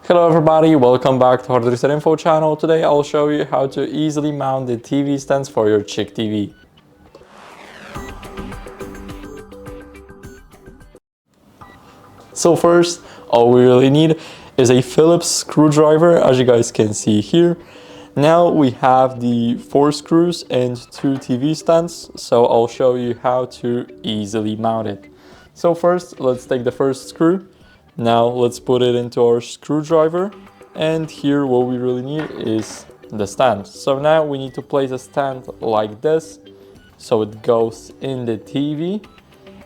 Hello everybody, welcome back to HardReset.Info channel. Today I'll show you how to easily mount the TV stands for your CHiQ TV. So first, all we really need is a Phillips screwdriver, as you guys can see here. Now we have the 4 screws and 2 TV stands, so I'll show you how to easily mount it. So first, let's take the first screw. Now let's put it into our screwdriver, and here what we really need is the stand. So now we need to place a stand like this so it goes in the TV,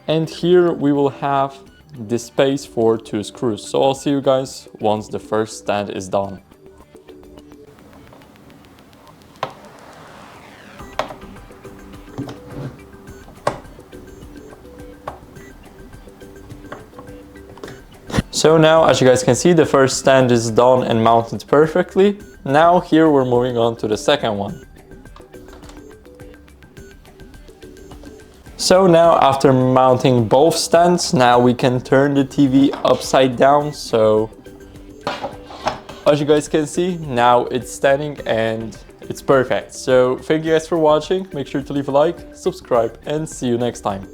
and here we will have the space for 2 screws. So I'll see you guys once the first stand is done. So now, as you guys can see, the first stand is done and mounted perfectly. Now here we're moving on to the second one. So now after mounting both stands, now we can turn the TV upside down. So as you guys can see, now it's standing and it's perfect. So thank you guys for watching. Make sure to leave a like, subscribe, and see you next time.